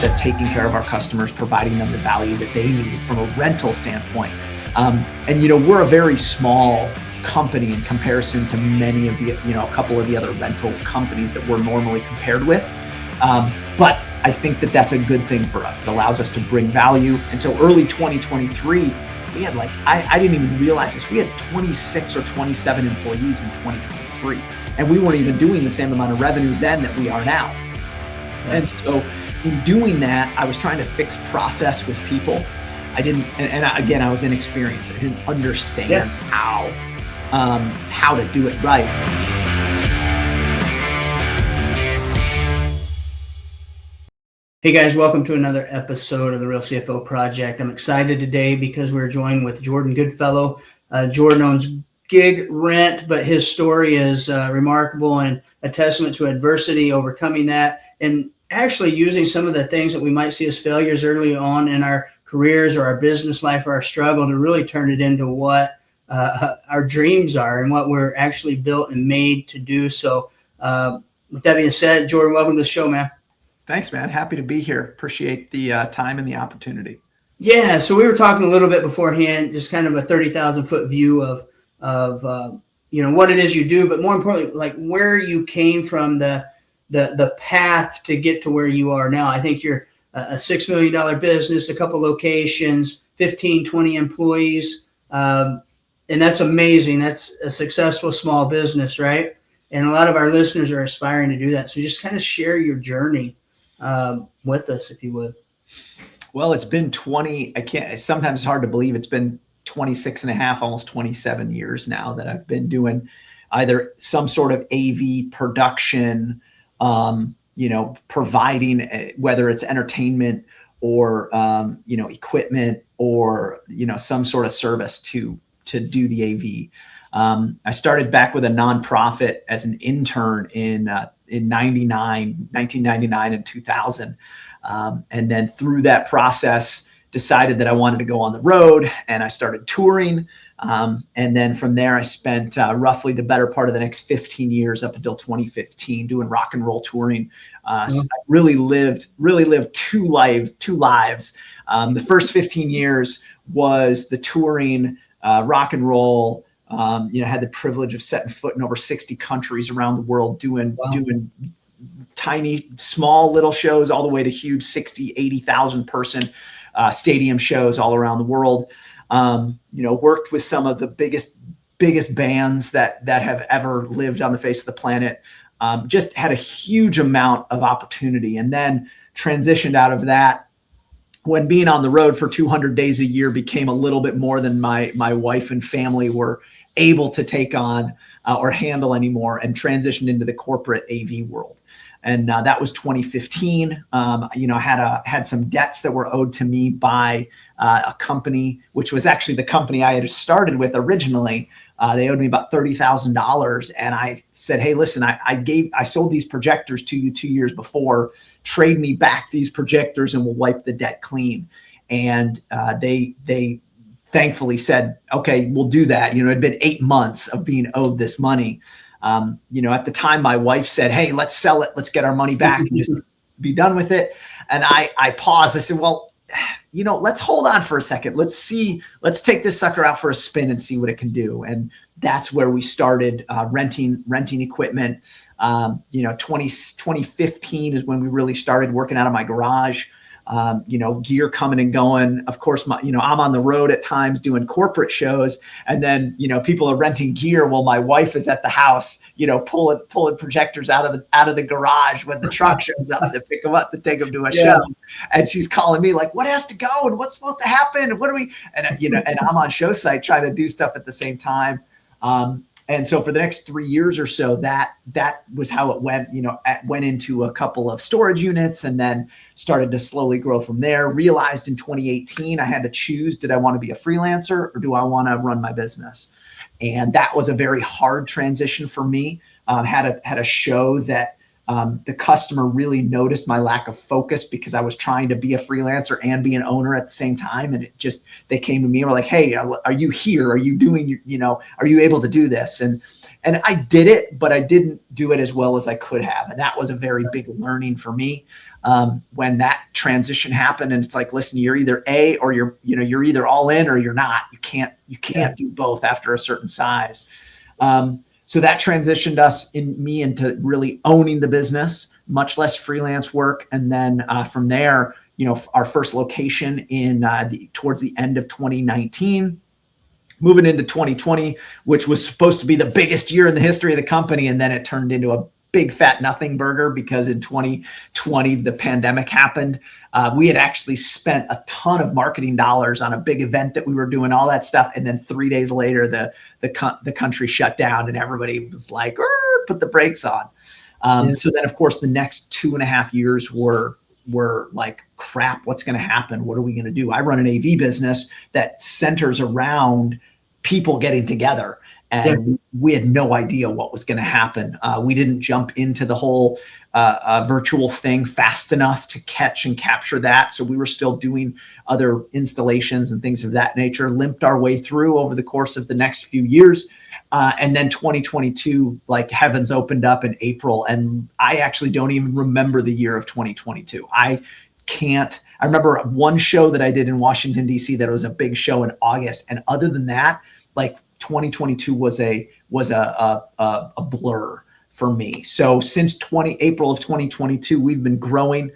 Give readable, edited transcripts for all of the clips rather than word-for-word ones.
that taking care of our customers, providing them the value that they need from a rental standpoint. And we're a very small company in comparison to many of the, a couple of the other rental companies that we're normally compared with. But I think that that's a good thing for us. It allows us to bring value. And so early 2023, we had I didn't even realize this. We had 26 or 27 employees in 2023. And we weren't even doing the same amount of revenue then that we are now. And so in doing that, I was trying to fix process with people. I didn't, and again, I was inexperienced. I didn't understand how to do it right. Hey guys, welcome to another episode of the Real CFO Project. I'm excited today because we're joined with Jordan Goodfellow. Jordan owns Gig Rent, but his story is remarkable and a testament to adversity, overcoming that, and actually using some of the things that we might see as failures early on in our careers or our business life or our struggle to really turn it into what our dreams are and what we're actually built and made to do. So with that being said, Jordan, welcome to the show, man. Thanks, man. Happy to be here. Appreciate the time and the opportunity. Yeah. So we were talking a little bit beforehand, just kind of a 30,000 foot view of what it is you do, but more importantly, like where you came from, the path to get to where you are now. I think you're a $6 million business, a couple locations, 15, 20 employees. And that's amazing. That's a successful small business, right? And a lot of our listeners are aspiring to do that. So just kind of share your journey with us, if you would. Well, it's been sometimes it's hard to believe it's been 26 and a half, almost 27 years now that I've been doing either some sort of AV production, providing, whether it's entertainment or, equipment or, some sort of service to do the AV. I started back with a nonprofit as an intern in 1999 and 2000. And then through that process, decided that I wanted to go on the road and I started touring. And then from there, I spent roughly the better part of the next 15 years up until 2015 doing rock and roll touring. So I really lived two lives. The first 15 years was the touring, rock and roll. Had the privilege of setting foot in over 60 countries around the world, doing tiny, small little shows all the way to huge 60, 80,000 person stadium shows all around the world. Worked with some of the biggest bands that have ever lived on the face of the planet. Just had a huge amount of opportunity, and then transitioned out of that when being on the road for 200 days a year became a little bit more than my wife and family were able to take on or handle anymore, and transitioned into the corporate AV world. And that was 2015. I had some debts that were owed to me by a company, which was actually the company I had started with originally. They owed me about $30,000. And I said, hey, listen, I sold these projectors to you 2 years before. Trade me back these projectors and we'll wipe the debt clean. And they thankfully said, okay, we'll do that. It had been 8 months of being owed this money. At the time, my wife said, hey, let's sell it. Let's get our money back and just be done with it. And I paused. I said, well, let's hold on for a second. Let's take this sucker out for a spin and see what it can do. And that's where we started renting equipment. 2015 is when we really started working out of my garage. Gear coming and going. Of course, I'm on the road at times doing corporate shows, and then, people are renting gear while my wife is at the house, pulling projectors out of the garage when the truck shows up to pick them up to take them to a show. And she's calling me like, what has to go and what's supposed to happen? And what do we, and I'm on show site trying to do stuff at the same time. And so for the next 3 years or so, that was how it went. Went into a couple of storage units and then started to slowly grow from there. Realized in 2018, I had to choose, did I want to be a freelancer or do I want to run my business? And that was a very hard transition for me. Had a show that The customer really noticed my lack of focus because I was trying to be a freelancer and be an owner at the same time. And they came to me and were like, hey, are you here? Are you doing, are you able to do this? And I did it, but I didn't do it as well as I could have. And that was a very big learning for me. When that transition happened, and it's like, listen, you're either A or you're either all in or you're not. You can't do both after a certain size. So that transitioned me into really owning the business, much less freelance work. And then from there, our first location towards the end of 2019, moving into 2020, which was supposed to be the biggest year in the history of the company. And then it turned into a big fat nothing burger because in 2020, the pandemic happened. We had actually spent a ton of marketing dollars on a big event that we were doing, all that stuff. And then 3 days later, the country shut down and everybody was like, put the brakes on. So then, of course, the next 2.5 years were like, crap, what's going to happen? What are we going to do? I run an AV business that centers around people getting together. And we had no idea what was going to happen. We didn't jump into the whole virtual thing fast enough to catch and capture that. So we were still doing other installations and things of that nature, limped our way through over the course of the next few years. And then 2022, like heavens opened up in April. And I actually don't even remember the year of 2022. I remember one show that I did in Washington, D.C. that was a big show in August. And other than that, like 2022 was a blur for me. So since April of 2022, we've been growing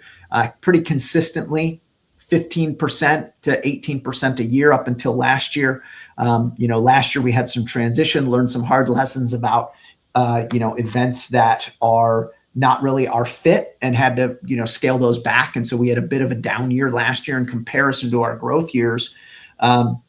pretty consistently, 15% to 18% a year up until last year. Last year we had some transition, learned some hard lessons about events that are not really our fit, and had to scale those back. And so we had a bit of a down year last year in comparison to our growth years,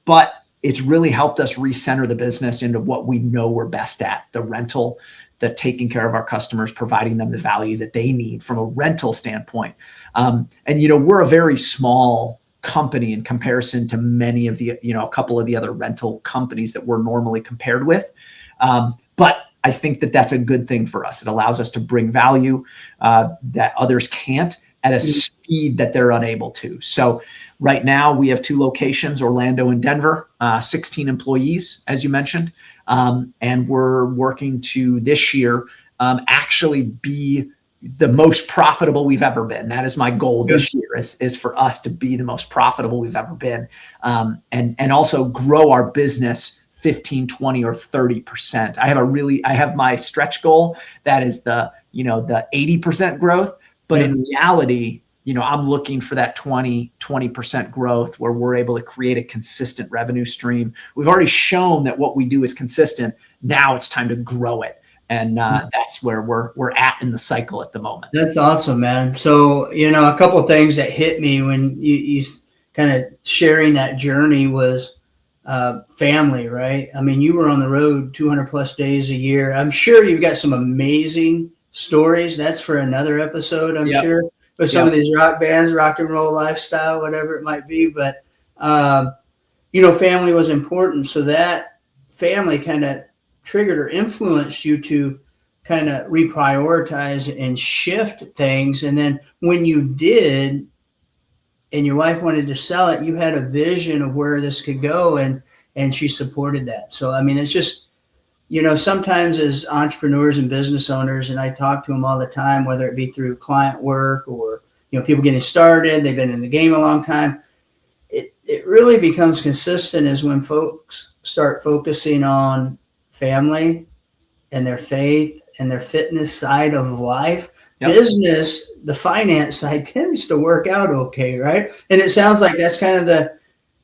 but it's really helped us recenter the business into what we know we're best at: the rental, the taking care of our customers, providing them the value that they need from a rental standpoint. And we're a very small company in comparison to many of the, a couple of the other rental companies that we're normally compared with. But I think that that's a good thing for us. It allows us to bring value that others can't at a speed that they're unable to. So right now we have 2 locations, Orlando and Denver, 16 employees, as you mentioned. And we're working to this year actually be the most profitable we've ever been. That is my goal this year, is for us to be the most profitable we've ever been. And also grow our business 15, 20, or 30%. I have my stretch goal. That is the 80% growth. But in reality, I'm looking for that 20% growth where we're able to create a consistent revenue stream. We've already shown that what we do is consistent. Now it's time to grow it. And that's where we're at in the cycle at the moment. That's awesome, man. So, a couple of things that hit me when you kind of sharing that journey was family, right? I mean, you were on the road 200 plus days a year. I'm sure you've got some amazing stories. That's for another episode, I'm sure, with some of these rock bands, rock and roll lifestyle, whatever it might be. But, family was important. So that family kind of triggered or influenced you to kind of reprioritize and shift things. And then when you did, and your wife wanted to sell it, you had a vision of where this could go, and she supported that. So, I mean, it's just, sometimes as entrepreneurs and business owners, and I talk to them all the time, whether it be through client work or, people getting started, they've been in the game a long time. It really becomes consistent is when folks start focusing on family and their faith and their fitness side of life. Business, the finance side tends to work out okay, right? And it sounds like that's kind of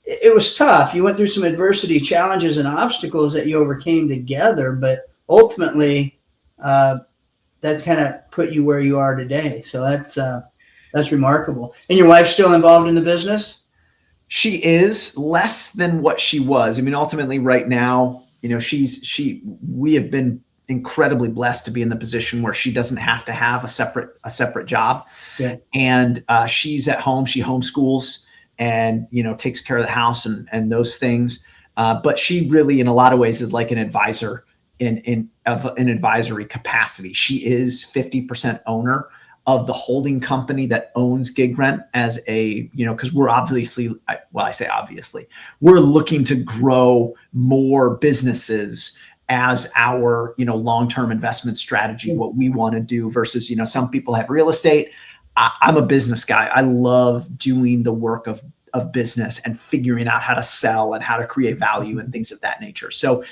it was tough. You went through some adversity, challenges, and obstacles that you overcame together, but ultimately, that's kind of put you where you are today. So that's remarkable. And your wife's still involved in the business? She is, less than what she was. I mean, ultimately, right now, we have been incredibly blessed to be in the position where she doesn't have to have a separate job. Yeah. And she's at home, she homeschools and, takes care of the house and those things. But she really, in a lot of ways, is like an advisor in of an advisory capacity. She is 50% owner of the holding company that owns Gig Rent as a, because we're obviously, I say obviously, we're looking to grow more businesses as our, long-term investment strategy, what we want to do versus, some people have real estate. I'm a business guy. I love doing the work of business and figuring out how to sell and how to create value and things of that nature. So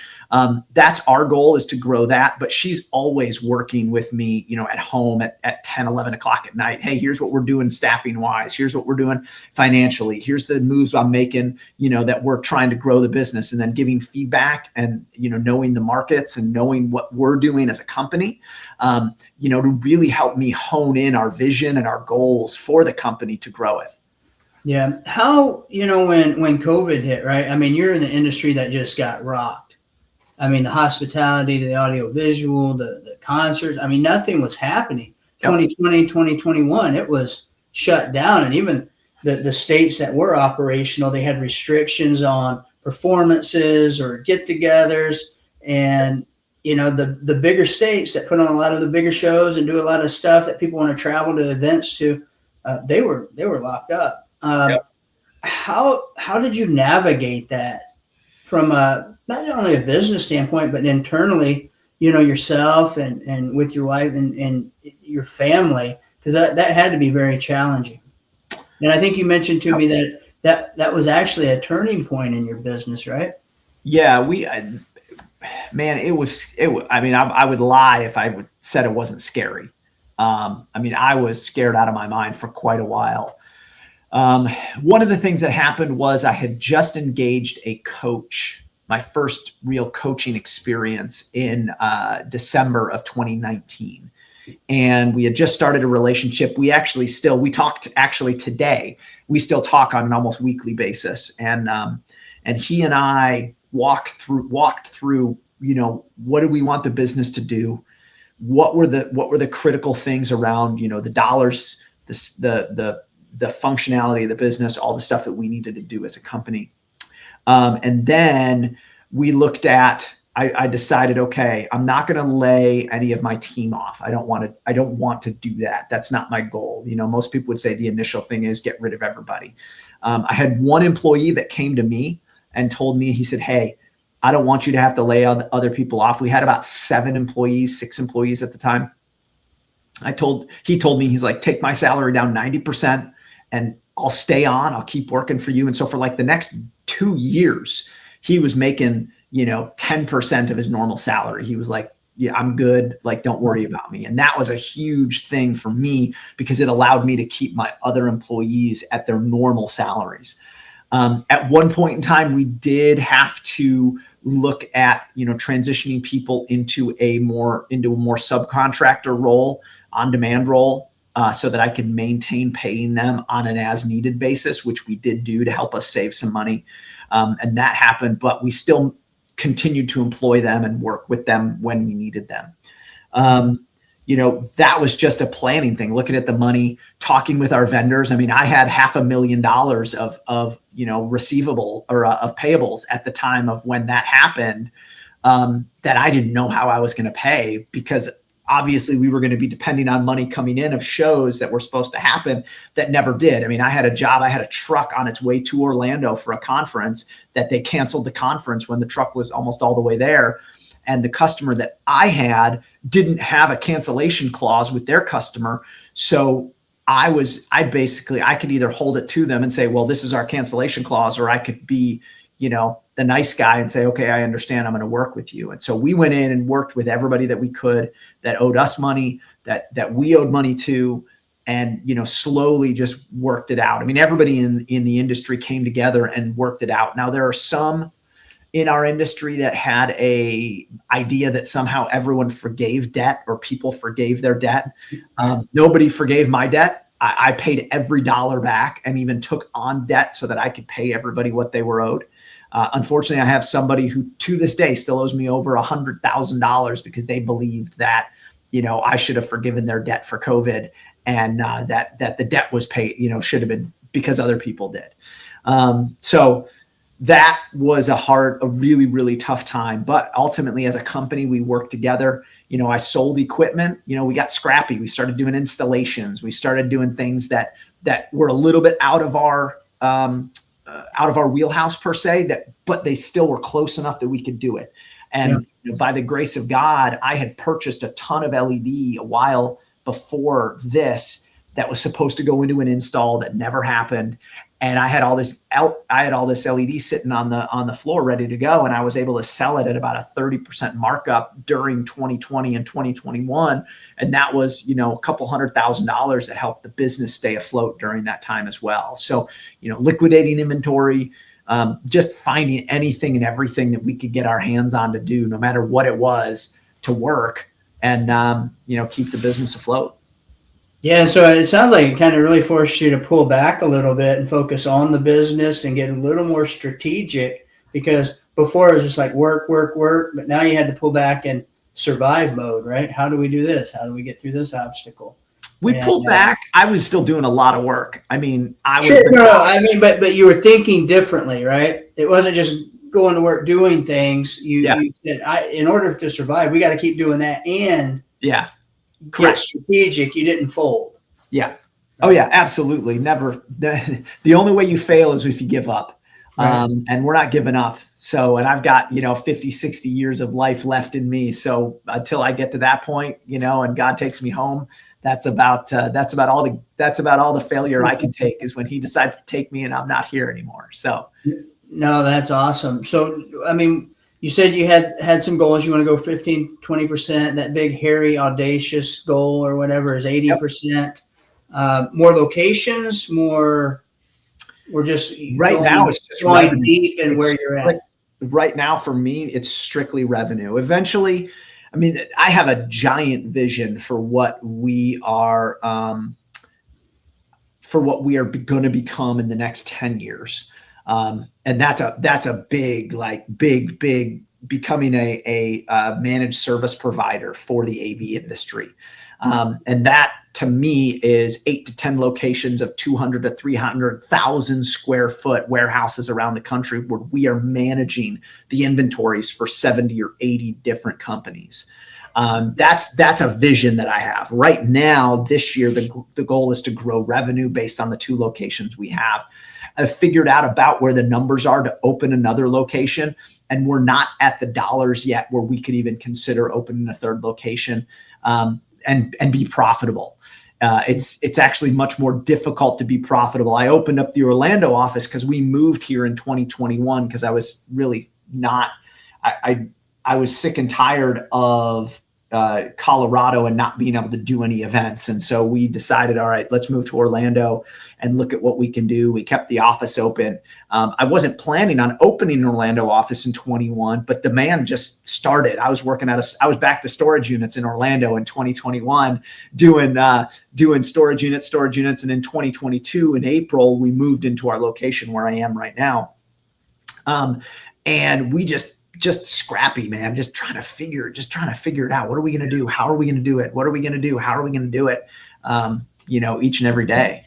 that's our goal, is to grow that. But she's always working with me, at home at 10, 11 o'clock at night. Hey, here's what we're doing staffing wise. Here's what we're doing financially. Here's the moves I'm making, that we're trying to grow the business, and then giving feedback and, knowing the markets and knowing what we're doing as a company, to really help me hone in our vision and our goals for the company to grow it. Yeah. How, when COVID hit, right? I mean, you're in the industry that just got rocked. I mean, the hospitality, the audio visual, the concerts, I mean, nothing was happening. Yep. 2020, 2021, it was shut down. And even the states that were operational, they had restrictions on performances or get-togethers. And, the bigger states that put on a lot of the bigger shows and do a lot of stuff that people want to travel to events to, they were locked up. Yep. How did you navigate that from not only a business standpoint, but internally, yourself and with your wife and your family? Because that had to be very challenging. And I think you mentioned to me that was actually a turning point in your business, right? Yeah, it was. I mean, I would lie if I said it wasn't scary. I was scared out of my mind for quite a while. One of the things that happened was I had just engaged a coach, my first real coaching experience in December of 2019. And we had just started a relationship. We talked today. We still talk on an almost weekly basis. And he and I walked through, what do we want the business to do? What were the critical things around, the dollars, the functionality of the business, all the stuff that we needed to do as a company. And then we looked at, I decided, okay, I'm not going to lay any of my team off. I don't want to do that. That's not my goal. Most people would say the initial thing is get rid of everybody. I had one employee that came to me and told me, he said, hey, I don't want you to have to lay other people off. We had about 6 employees at the time. He told me, he's like, take my salary down 90% and I'll stay on, I'll keep working for you. And so for like the next 2 years, he was making, 10% of his normal salary. He was like, yeah, I'm good. Like, don't worry about me. And that was a huge thing for me because it allowed me to keep my other employees at their normal salaries. At one point in time, we did have to look at, transitioning people into a more subcontractor role, on-demand role, so that I could maintain paying them on an as-needed basis, which we did do to help us save some money. And that happened, but we still continued to employ them and work with them when we needed them. That was just a planning thing, looking at the money, talking with our vendors. I mean, I had $500,000 of receivable or of payables at the time of when that happened, that I didn't know how I was going to pay, because obviously we were going to be depending on money coming in of shows that were supposed to happen that never did. I mean, I had a job, I had a truck on its way to Orlando for a conference that they canceled the conference when the truck was almost all the way there. And the customer that I had didn't have a cancellation clause with their customer. So I could either hold it to them and say, well, this is our cancellation clause, or I could be, the nice guy and say, okay, I understand, I'm going to work with you. And so we went in and worked with everybody that we could, that owed us money, that we owed money to, and, slowly just worked it out. I mean, everybody in the industry came together and worked it out. Now, there are some in our industry that had a idea that somehow everyone forgave debt, or people forgave their debt. Nobody forgave my debt. I paid every dollar back and even took on debt so that I could pay everybody what they were owed. Unfortunately, I have somebody who to this day still owes me over $100,000 because they believed that, I should have forgiven their debt for COVID, and that the debt was paid, should have been because other people did. So that was a really, really tough time. But ultimately, as a company, we worked together. I sold equipment. We got scrappy. We started doing installations. We started doing things that were a little bit out of our wheelhouse per se. But they still were close enough that we could do it. And by the grace of God, I had purchased a ton of LED a while before this that was supposed to go into an install that never happened. And I had all this LED sitting on the floor ready to go. And I was able to sell it at about a 30% markup during 2020 and 2021. And that was, a couple $100,000 that helped the business stay afloat during that time as well. So, liquidating inventory, just finding anything and everything that we could get our hands on to do, no matter what it was, to work and, keep the business afloat. Yeah, so it sounds like it kind of really forced you to pull back a little bit and focus on the business and get a little more strategic, because before it was just like work, but now you had to pull back and survive mode, right? How do we do this? How do we get through this obstacle? We pulled back. I was still doing a lot of work. I mean, but you were thinking differently, right? It wasn't just going to work doing things. You said, in order to survive, we got to keep doing that and get strategic. You didn't fold. Yeah. Oh yeah, absolutely. Never. The only way you fail is if you give up. Right. And we're not giving up. So, and I've got, 50, 60 years of life left in me. So until I get to that point, and God takes me home, that's about all the failure I can take is when he decides to take me and I'm not here anymore. So. No, that's awesome. So, I mean, you said you had some goals. You want to go 15, 20%. That big, hairy, audacious goal or whatever is 80%. More locations, more. We're just right now. It's just going deep in where you're at. Right now, for me, it's strictly revenue. Eventually, I mean, I have a giant vision for what we are, going to become in the next 10 years. And that's a big becoming a managed service provider for the AV industry. And that to me is 8 to 10 locations of 200 to 300,000 square foot warehouses around the country where we are managing the inventories for 70 or 80 different companies. That's a vision that I have right now. This year, the goal is to grow revenue based on the 2 locations we have. I've figured out about where the numbers are to open another location, and we're not at the dollars yet where we could even consider opening a 3rd location and be profitable. It's actually much more difficult to be profitable. I opened up the Orlando office because we moved here in 2021 because I was really not. I was sick and tired of Colorado and not being able to do any events. And so we decided, all right, let's move to Orlando and look at what we can do. We kept the office open. I wasn't planning on opening an Orlando office in 21, but demand just started. I was back to storage units in Orlando in 2021, doing storage units. And in 2022, in April, we moved into our location where I am right now. And we just scrappy, man, just trying to figure it out. What are we going to do? How are we going to do it? What are we going to do? How are we going to do it? Each and every day.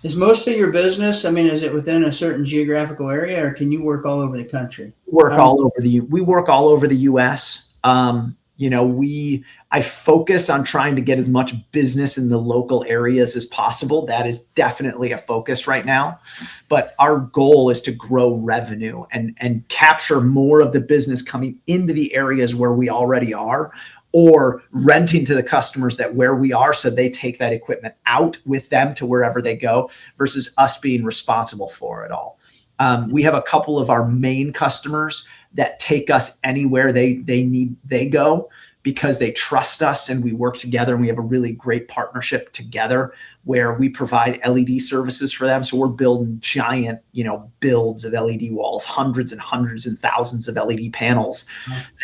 Is most of your business, is it within a certain geographical area, or can you work all over the country? We work all over the US. I focus on trying to get as much business in the local areas as possible. That is definitely a focus right now. But our goal is to grow revenue and capture more of the business coming into the areas where we already are, or renting to the customers that where we are, so they take that equipment out with them to wherever they go, versus us being responsible for it all. We have a couple of our main customers that take us anywhere they go, because they trust us and we work together, and we have a really great partnership together where we provide LED services for them. So we're building giant, builds of LED walls, hundreds and thousands of LED panels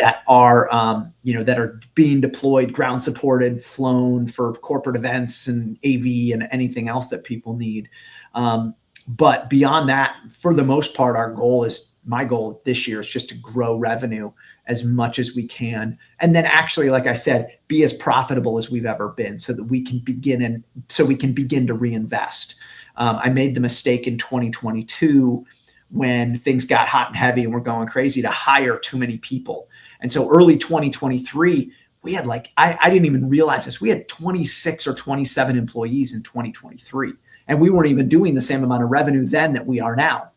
that are, that are being deployed, ground supported, flown for corporate events and AV and anything else that people need. But beyond that, for the most part, my goal this year is just to grow revenue as much as we can. And then actually, like I said, be as profitable as we've ever been, so that we can begin to reinvest. I made the mistake in 2022 when things got hot and heavy and we're going crazy to hire too many people. And so early 2023, we had I didn't even realize this. We had 26 or 27 employees in 2023. And we weren't even doing the same amount of revenue then that we are now.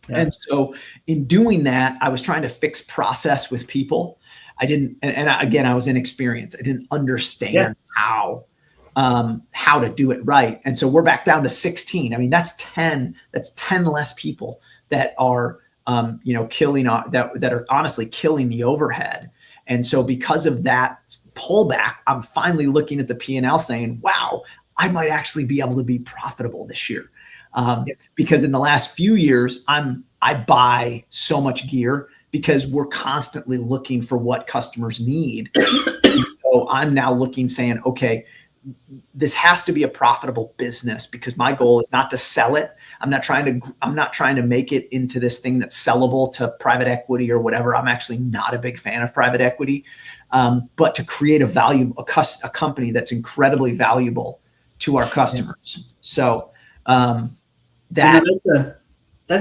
Yeah. And so in doing that, I was trying to fix process with people. I didn't, and again, I was inexperienced. I didn't understand how to do it right. And so we're back down to 16. I mean, that's 10 less people that are, that are honestly killing the overhead. And so because of that pullback, I'm finally looking at the P&L saying, wow, I might actually be able to be profitable this year. Because in the last few years, I buy so much gear because we're constantly looking for what customers need. So I'm now looking, saying, okay, this has to be a profitable business because my goal is not to sell it. I'm not trying to make it into this thing that's sellable to private equity or whatever. I'm actually not a big fan of private equity, but to create a company that's incredibly valuable to our customers. So that's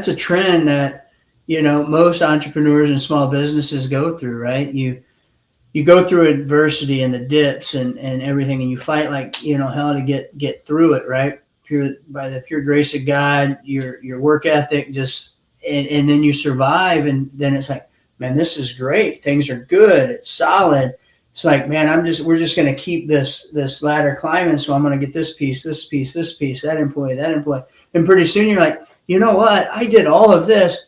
a trend that, most entrepreneurs and small businesses go through, right? You go through adversity and the dips and everything, and you fight hell to get through it, right? By the pure grace of God, your work ethic and then you survive, and then it's like, man, this is great. Things are good. It's solid. It's like, man, we're just going to keep this ladder climbing. So I'm going to get this piece, that employee. And pretty soon you're like, you know what? I did all of this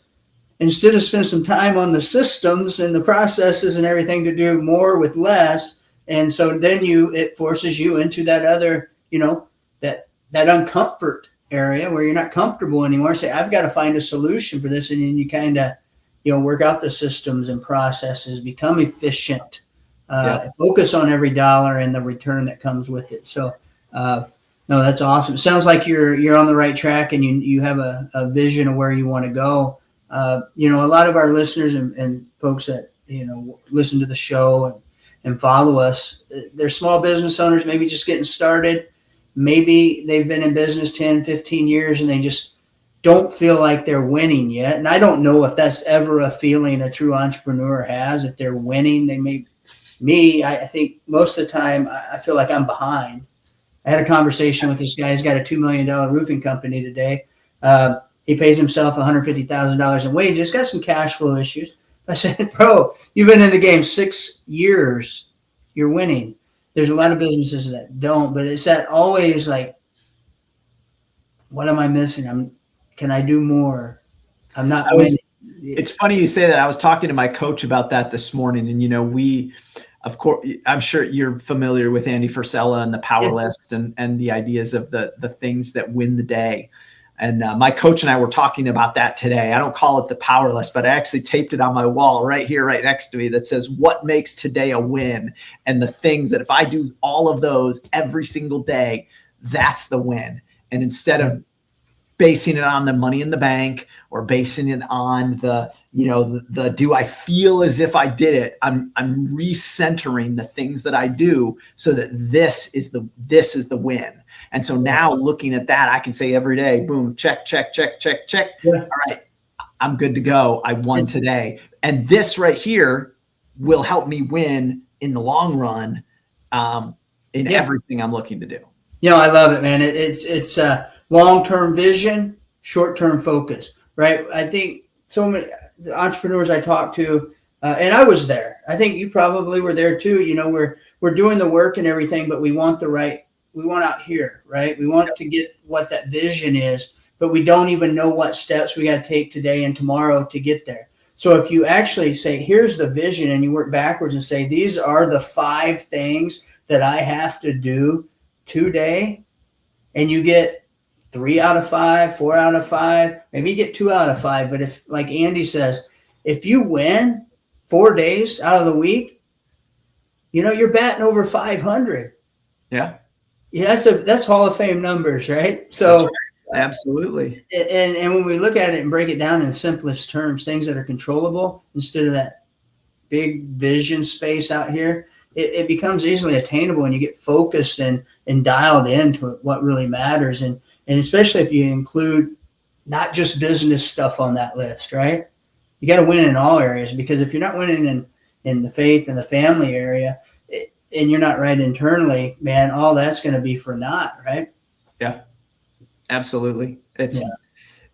instead of spend some time on the systems and the processes and everything to do more with less. And so then it forces you into that other, that uncomfort area where you're not comfortable anymore. Say, I've got to find a solution for this. And then you kind of, work out the systems and processes, become efficient. Focus on every dollar and the return that comes with it. So, no, that's awesome. It sounds like you're on the right track and you have a vision of where you want to go. A lot of our listeners and folks that, listen to the show and follow us, they're small business owners, maybe just getting started. Maybe they've been in business 10, 15 years and they just don't feel like they're winning yet. And I don't know if that's ever a feeling a true entrepreneur has. If they're winning, they may. Me, I think most of the time I feel like I'm behind. I had a conversation with this guy. He's got a $2 million roofing company today. He pays himself $150,000 in wages, got some cash flow issues. I said, bro, you've been in the game 6 years. You're winning. There's a lot of businesses that don't, but it's that always like, what am I missing? Can I do more? I'm not winning. It's funny you say that. I was talking to my coach about that this morning, and we, of course, I'm sure you're familiar with Andy Frisella and the power list and the ideas of the things that win the day. And my coach and I were talking about that today. I don't call it the power list, but I actually taped it on my wall right here, right next to me, that says, what makes today a win? And the things that if I do all of those every single day, that's the win. And instead of basing it on the money in the bank or basing it on the do I feel as if I did it, I'm recentering the things that I do so that this is the win. And so now looking at that, I can say every day, boom, check. Yeah. All right, I'm good to go. I won today. And this right here will help me win in the long run in everything I'm looking to do. I love it, man. It's a long-term vision, short-term focus, right? I think so many entrepreneurs I talk to, and I was there. I think you probably were there too. We're doing the work and everything, but we want out here, right? We want to get what that vision is, but we don't even know what steps we got to take today and tomorrow to get there. So if you actually say, here's the vision, and you work backwards and say, these are the 5 things that I have to do today, and you get 3 out of 5, 4 out of 5, maybe you get 2 out of 5. But if, like Andy says, if you win 4 days out of the week, you're batting over 500. Yeah. Yeah, that's Hall of Fame numbers, right? So right. Absolutely. And when we look at it and break it down in the simplest terms, things that are controllable instead of that big vision space out here, it becomes easily attainable, and you get focused and dialed into what really matters. And especially if you include not just business stuff on that list, right? You got to win in all areas, because if you're not winning in the faith and the family area, and you're not right internally, man, all that's going to be for naught, right? Yeah, absolutely. It's Yeah.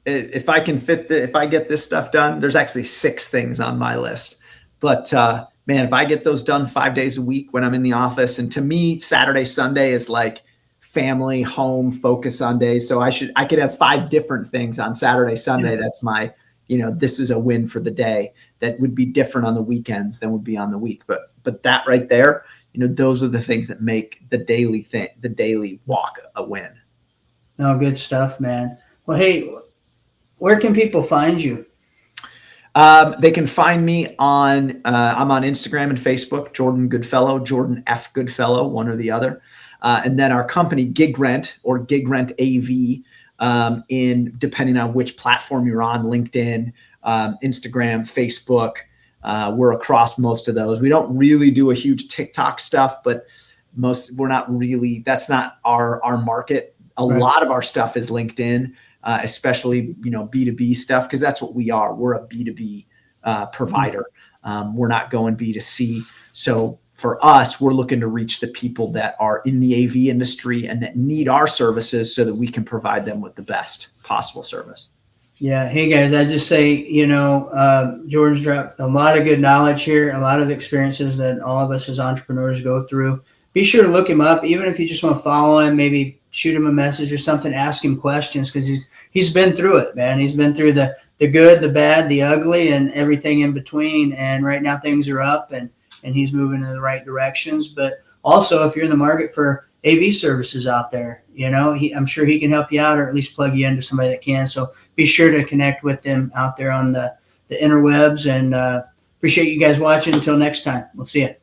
if I can if I get this stuff done, there's actually 6 things on my list. But man, if I get those done 5 days a week when I'm in the office, and to me, Saturday, Sunday is like family, home, focus on days. So I could have 5 different things on Saturday, Sunday. That's my, this is a win for the day. That would be different on the weekends than would be on the week. But that right there, those are the things that make the daily walk a win. No, good stuff, man. Well, hey, where can people find you? They can find me on, I'm on Instagram and Facebook, Jordan Goodfellow, Jordan F. Goodfellow, one or the other. And then our company, Gig Rent or Gig Rent AV, depending on which platform you're on, LinkedIn, Instagram, Facebook, we're across most of those. We don't really do a huge TikTok stuff, but that's not our market. A lot of our stuff is LinkedIn. Especially, B2B stuff, because that's what we are. We're a B2B provider. We're not going B2C. So for us, we're looking to reach the people that are in the AV industry and that need our services so that we can provide them with the best possible service. Yeah. Hey, guys, I just say, Jordan's dropped a lot of good knowledge here, a lot of experiences that all of us as entrepreneurs go through. Be sure to look him up, even if you just want to follow him, maybe shoot him a message or something, ask him questions, because he's been through it, man. He's been through the good, the bad, the ugly, and everything in between. And right now things are up, and he's moving in the right directions. But also, if you're in the market for AV services out there, I'm sure he can help you out, or at least plug you into somebody that can. So be sure to connect with them out there on the interwebs, and appreciate you guys watching. Until next time, we'll see you.